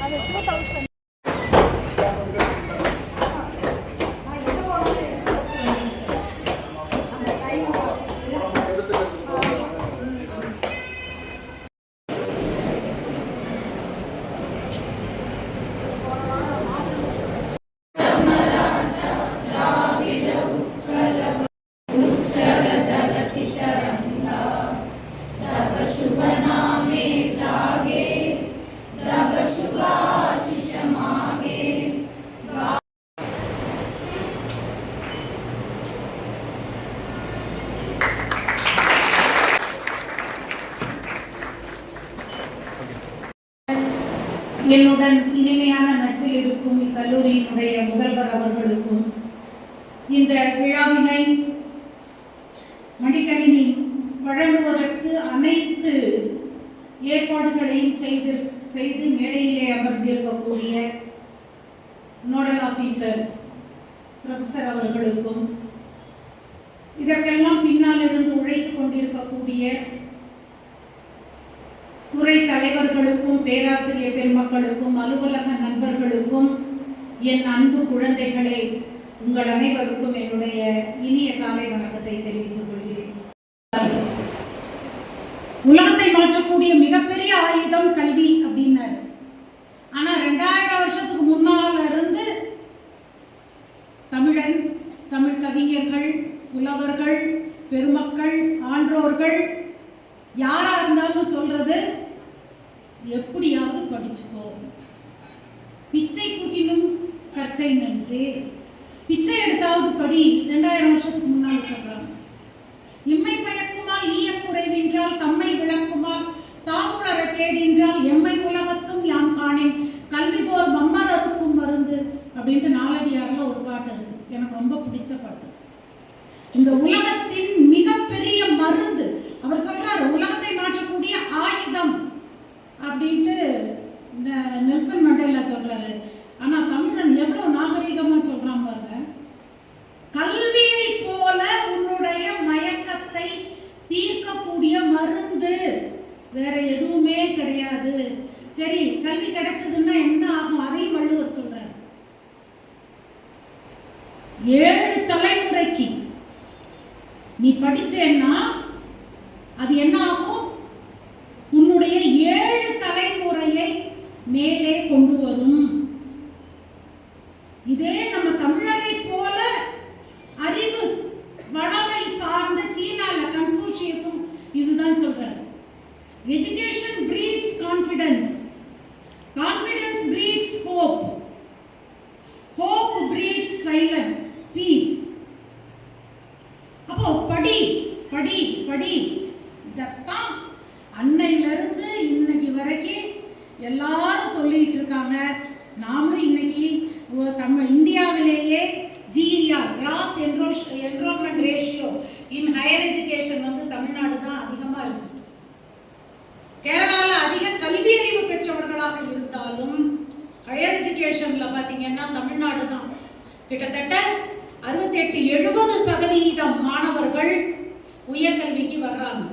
அது 2000. என்னுடன் இனிமையான நட்பில் இருக்கும் இக்கல்லூரியினுடைய முதல்வர் அவர்களுக்கும் இந்த விழாவினை மடிக்கணினி வழங்குவதற்கு அனைத்து ஏற்பாடுகளையும் செய்து மேடையிலே அமர்ந்திருக்கக்கூடிய நோடல் ஆபீசர் ப்ரொஃபசர் அவர்களுக்கும் இதற்கெல்லாம் பின்னால் இருந்து உழைத்துக் கொண்டிருக்கக்கூடிய துறை தலைவர்களுக்கும் பேராசிரியர் பெருமக்களுக்கும் அலுவலக நண்பர்களுக்கும் என் அன்பு குழந்தைகளே, உங்கள் அனைவருக்கும் என்னுடைய இனிய காலை வணக்கத்தை தெரிவித்துக் கொள்கிறேன். உலகத்தை மாற்றக்கூடிய மிகப்பெரிய ஆயுதம் கல்வி அப்படின்னாரு. ஆனா 2000 வருஷத்துக்கு முன்னால இருந்து தமிழன், தமிழ் கவிஞர்கள், புலவர்கள், பெருமக்கள், ஆன்றோர்கள் யாரா இருந்தாலும் சொல்றது, எப்படியாவது படிச்சுக்கோ, பிச்சை புகிலும் கற்கை நன்றே, பிச்சை எடுத்தாவது படி. 2000 வருஷத்துக்கு முன்னால் சொல்றாங்க. இம்மை பயக்குமால் ஈய குறைவின்றால் தம்மை விளக்குமால் தாமுணர கேடின்றால் எம்மை உலகத்தும் யாம் காணேன் கல்வி போல் மம்மரருக்கும் மருந்து அப்படின்ட்டு நாலடியார்ல ஒரு பாட்டு இருக்கு. எனக்கு ரொம்ப பிடிச்ச பாட்டு. இந்த உலகத்தின் மிகப்பெரிய மருந்து அவர் சொல்றாரு, உலகத்தை மாற்றக்கூடிய ஆயுதம் அப்படின்ட்டு நெல்சன் மண்டேலா சொல்றாரு. ஆனா தமிழன் எவ்வளவு நாகரிகமா சொல்றான் பாருங்க. கல்வியை போல உன்னுடைய மயக்கத்தை தீர்க்கக்கூடிய மருந்து வேற எதுவுமே கிடையாது. சரி, கல்வி கிடைச்சதுன்னா என்ன ஆகும்? அதையும் வள்ளுவர் சொல்றாரு. 7 தலைமுறைக்கு நீ படிச்சேன்னா அது என்ன ஆகும்? உன்னுடைய 7 தலைமுறையை மேலே கொண்டு வரும். இதே நம்ம தமிழரை போல அறிவு வளமை சார்ந்த சீனால கன்ஃபூஷியஸும் இதுதான் சொல்றாரு. Education breeds confidence, confidence breeds hope, hope breeds silence, peace. அப்போ படி படி படி. இதத்தான் அன்னையிலிருந்து இன்னைக்கு வரைக்கும் எல்லாரும் சொல்லிட்டு இருக்காங்க. நாமளும் இன்னைக்கு இந்தியாவிலேயே GER cross enrolment ratio in higher education வந்து தமிழ்நாடு தான் அதிகமாக இருக்கு. கேரளாவில் அதிக கல்வி அறிவு பெற்றவர்களாக இருந்தாலும் ஹையர் எஜுகேஷன்ல பார்த்தீங்கன்னா தமிழ்நாடு தான். கிட்டத்தட்ட 68-70% மாணவர்கள் உயர்கல்விக்கு வர்றாங்க.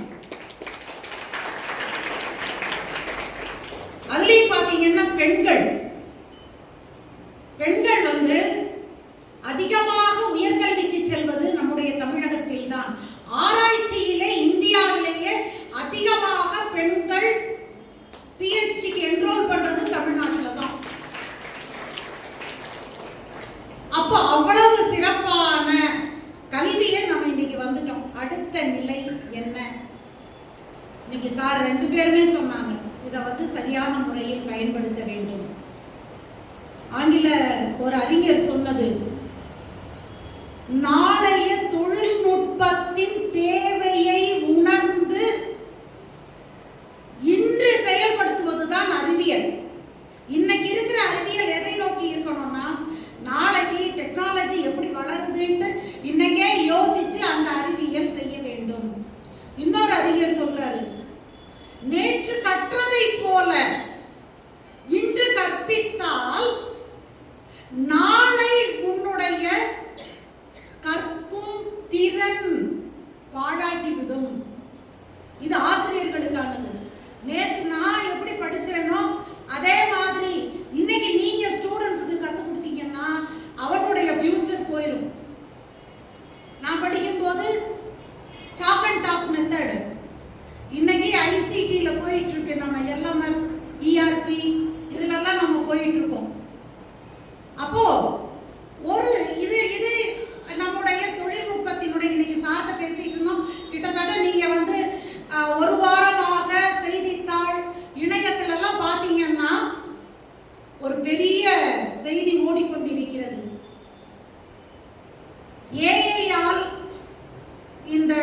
அதுலயும் பாத்தீங்கன்னா பெண்கள் வந்து அதிகமாக உயர்கல்விக்கு செல்வது நம்முடைய தமிழகத்தில் தான். ஆராய்ச்சியிலே இந்தியாவிலேயே அதிகமாக பெண்கள் PhDக்கு என்ரோல் பண்றது தமிழ்நாட்டில் தான். அப்போ அவ்வளவு சிறப்பான கல்வியை நம்ம இன்னைக்கு வந்துட்டோம். அடுத்த நிலை என்ன? இன்னைக்கு சார் 2 பேருமே சொன்னாங்க, இதை வந்து சரியான முறையில் பயன்படுத்த வேண்டும். ஆங்கில ஒரு அறிஞர் சொன்னது, நாளைய தொழில்நுட்பத்தின் தேவையை உணர்ந்து இன்று செயல்படுத்துவதுதான் அறிவியல். இன்னைக்கு இருக்கிற அறிவியல் எதை நோக்கி இருக்கணும்னா, நாளைக்கு டெக்னாலஜி எப்படி வளருதுன்ட்டு இன்னைக்கே யோசிச்சு அந்த அறிவியல் செய்ய வேண்டும். இன்னொரு அறிஞர் சொல்றாரு, நேற்று கற்றதை போல இன்று கற்பித்தால் நாளை உன்னுடைய ஏஐயால் இந்த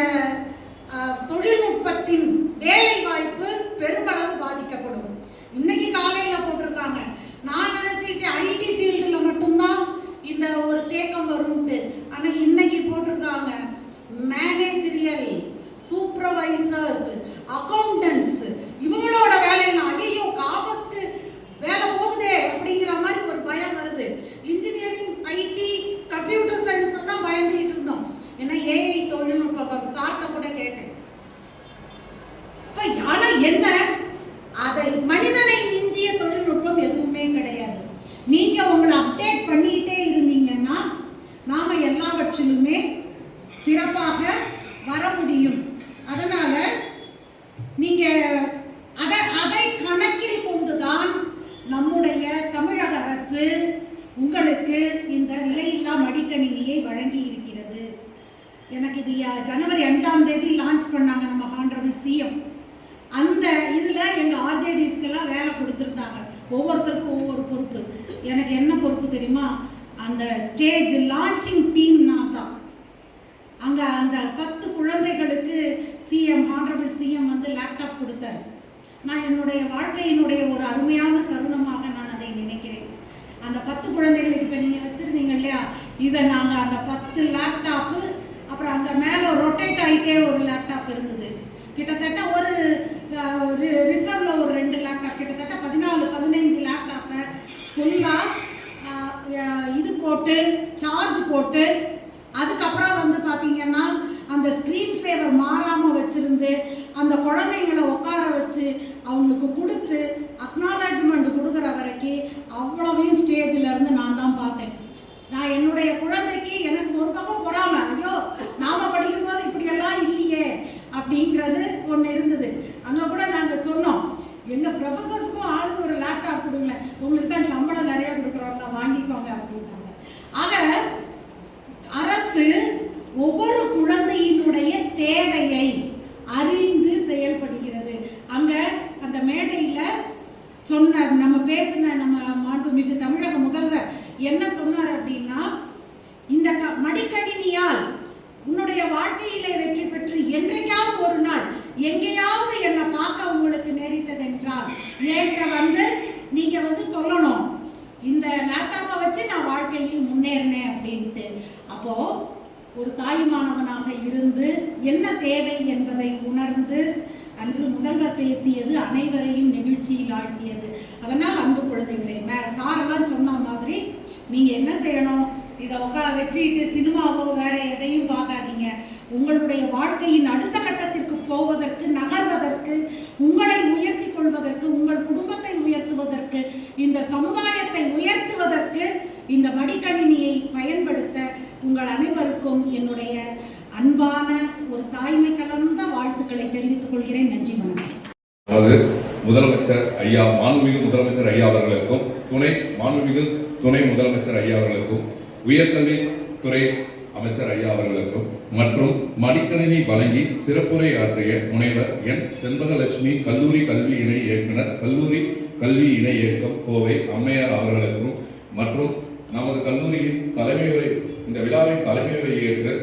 தொழில்நுட்பத்தின் வேலை வாய்ப்பு பெருமளவு பாதிக்கப்படும். இன்னைக்கு காலையில போட்டிருக்காங்க, நான் நினைச்சிட்டு ஐடி ஃபீல்டுல மட்டும்தான் இந்த ஒரு தேக்கம் வரும்ட்டு. ஆனா இன்னைக்கு போட்டிருக்காங்க மேனேஜரியல், சூப்பர்வைசர்ஸ், அக்கௌண்டன்ட்ஸ், இவங்களோட வேலையெல்லாம் ஐயோ காமர்ஸ்க்கு வேலை போகுதே அப்படிங்கிற மாதிரி ஒரு பயம் வருது. இன்ஜினியரிங், ஐடி, கம்ப்யூட்டர் சயின்ஸ் எல்லாம் பயந்துகிட்டு இருந்தோம். ஏன்னா ஏஐ தொழில்நுட்பம் சார்ட்ட கூட கேட்டேன். ஆனா என்ன, அதை மனிதனை மிஞ்சிய தொழில்நுட்பம் எதுவுமே கிடையாது. நீங்க உங்களை அப்டேட் பண்ணிட்டே இருந்தீங்கன்னா நாம எல்லாவற்றிலுமே சிறப்பாக வர முடியும். அதனால நீங்க அதை கணக்கில் கொண்டுதான் நம்முடைய தமிழக அரசு உங்களுக்கு இந்த விலையில்லா மடிக்கணினியை வழங்கி இருக்கிறது. எனக்கு இது ஜனவரி 5ஆம் தேதி லான்ச் பண்ணாங்க நம்ம ஹானரபிள் சிஎம். அந்த இதில் எங்கள் ஆர்ஜேடிஸ்க்கெல்லாம் வேலை கொடுத்துருந்தாங்க. ஒவ்வொருத்தருக்கும் ஒவ்வொரு பொறுப்பு. எனக்கு என்ன பொறுப்பு தெரியுமா, அந்த ஸ்டேஜ் லான்ச்சிங் டீம் நான் தான். அங்கே அந்த 10 குழந்தைகளுக்கு ஹானரபிள் சிஎம் வந்து லேப்டாப் கொடுத்தாரு. நான் என்னுடைய வாழ்க்கையினுடைய ஒரு அருமையான தருணமாக நான் அதை நினைக்கிறேன். அந்த 10 குழந்தைகளுக்கு இப்போ நீங்கள் வச்சுருந்தீங்க இல்லையா, இதை நாங்கள் அந்த 10 லேப்டாப்பு, அப்புறம் அங்கே மேலே ரொட்டேட் ஆகிட்டே ஒரு லேப்டாப் இருந்தது. கிட்டத்தட்ட ஒரு ரிசர்வில் ஒரு 2 லேப்டாப், கிட்டத்தட்ட 14-15 லேப்டாப்பை ஃபுல்லாக இது போட்டு சார்ஜ் போட்டு, அதுக்கப்புறம் வந்து பார்த்தீங்கன்னா அந்த ஸ்க்ரீன் சேவர் மாறாமல் வச்சுருந்து அந்த குழந்தைங்களை உட்கார வச்சு அவங்களுக்கு கொடுத்து அக்னாலஜ்மெண்ட் கொடுக்குற வரைக்கும் அவ்வளவையும் ஸ்டேஜில் இருந்து நான் தான் பார்த்தேன். நான் என்னுடைய குழந்தைக்கு எனக்கு ஒரு பக்கம் பொறாமை, ஐயோ நாம படிக்கும்போது இப்படியெல்லாம் இல்லையே அப்படிங்கிறது ஒன்று இருந்தது. அங்கே கூட நாங்கள் சொன்னோம், எங்கள் ப்ரொஃபஸர்ஸ்க்கும் ஆளுக்கு ஒரு லேப்டாப் கொடுங்களேன், உங்களுக்கு தான் சம்பளம் நிறைய கொடுக்குறோம்ல, வாங்கிக்கோங்க அப்படின்னாங்க. ஆக அரசு ஒவ்வொரு குழந்தையினுடைய தேவையை அறிந்து செயல்படுகிறது. அங்கே அந்த மேடையில் சொன்ன நம்ம பேசின நம்ம மாண்புமிகு தமிழக முதல்வர் என்ன சொன்னார் அப்படின்னா, இந்த மடிக்கணினியால் உன்னுடைய வாழ்க்கையிலே வெற்றி பெற்று என்றைக்காவது ஒரு நாள் எங்கேயாவது என்னை பார்க்க உங்களுக்கு நேரிட்டது என்றால் என்கிட்ட வந்து நீங்க வந்து சொல்லணும், இந்த லேப்டாப்பை வச்சு நான் வாழ்க்கையில் முன்னேறினேன் அப்படின்ட்டு. அப்போ ஒரு தாய்மானவனாக இருந்து என்ன தேவை என்பதை உணர்ந்து அன்று முதல்வர் பேசியது அனைவரையும் நெகிழ்ச்சியில் ஆழ்த்தியது. அதனால் அன்பு குழந்தைகளே, சாரெல்லாம் சொன்ன மாதிரி நீங்க என்ன செய்யணும், இதை வச்சுக்கிட்டு சினிமாவோ வேற எதையும் பார்க்காதீங்க. உங்களுடைய வாழ்க்கையின் அடுத்த கட்டத்திற்கு போவதற்கு, நகர்வதற்கு, உங்களை உயர்த்தி கொள்வதற்கு, உங்கள் குடும்பத்தை உயர்த்துவதற்கு, இந்த சமுதாயத்தை உயர்த்துவதற்கு இந்த மடிக்கணினியை பயன்படுத்த உங்கள் அனைவருக்கும் என்னுடைய அன்பான ஒரு தாய்மை கலந்த வாழ்த்துக்களை தெரிவித்துக் கொள்கிறேன். நன்றி, வணக்கம். முதலமைச்சர் ஐயா, மாண்புமிகு முதலமைச்சர் ஐயா அவர்களுக்கும் மாண்புமிகு துணை முதலமைச்சர் ஐயா அவர்களுக்கும், உயர்கல்வித்துறை அமைச்சர் ஐயா அவர்களுக்கும் மற்றும் மடிக்கணினி வழங்கி சிறப்புரை ஆற்றிய முனைவர் என் செண்பகலட்சுமி கல்லூரி கல்வி இணை இயக்குனர், கல்லூரி கல்வி இணை இயக்கம் கோவை அம்மையார் அவர்களுக்கும் மற்றும் நமது கல்லூரியின் தலைமையுரை, இந்த விழாவின் தலைமையுரை ஏற்று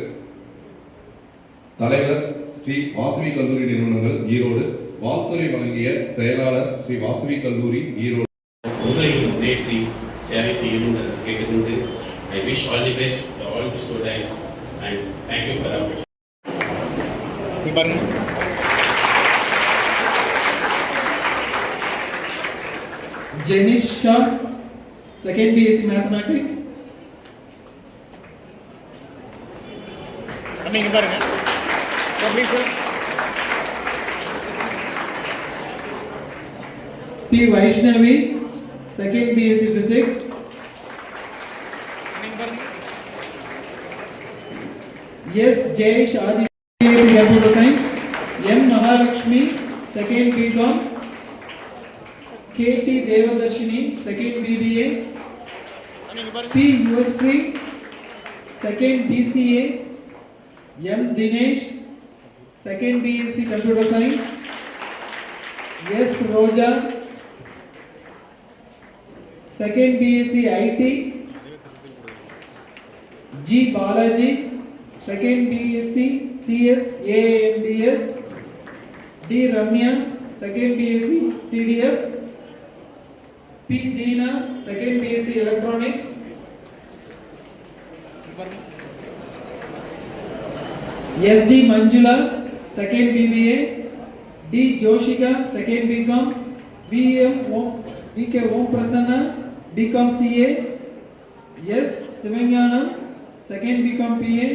தலைவர் ஸ்ரீ வாசவி கல்லூரி நிறுவனங்கள் ஈரோடு வாழ்த்துறை வழங்கிய செயலாளர் ஸ்ரீ வாசவி கல்லூரி ஈரோடு உங்களை முன்னேற்றி சேவை செய்யும் என்று கேட்டுக்கொண்டு I wish all the best to all the students and thank you for the opportunity. Jenish Shah, second BSc Mathematics. P. Vaishnavi, second BSc Physics. Yes, Jayesh Adi, BSc Computer Science. M. Mahalakshmi, second BCom. KT Devadarshini, second BBA. P. Yusri, second BCA. M. Dinesh, second BSc Computer Science. S. Roja, second BSc IT. G. Balaji, second BSc CS AAMDS. D. Ramya, second BSc CDF. P. Deena, second BSc Electronics. SD Manjula, second BBA. D. Joshika, second BCom. VK Om Prasanna, BCom CA. S. Sivanyanam, second BCom PA.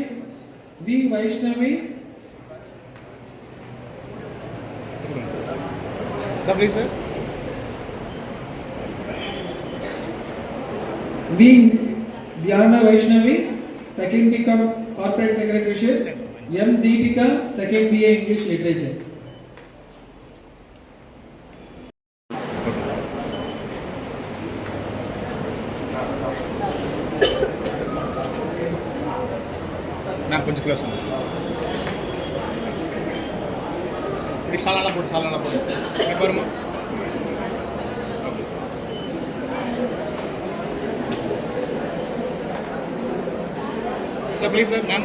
V. Vaishnavi. Sir, please, sir. V. Dhyana Vaishnavi, second BCom Corporate Secretaryship. M. Deepika, second BA English Literature. Ma'am, கொஞ்சம் close பண்ணுங்க. இப்படி சாலால போடு. இங்க பாருங்க. Sir, please, sir, ma'am.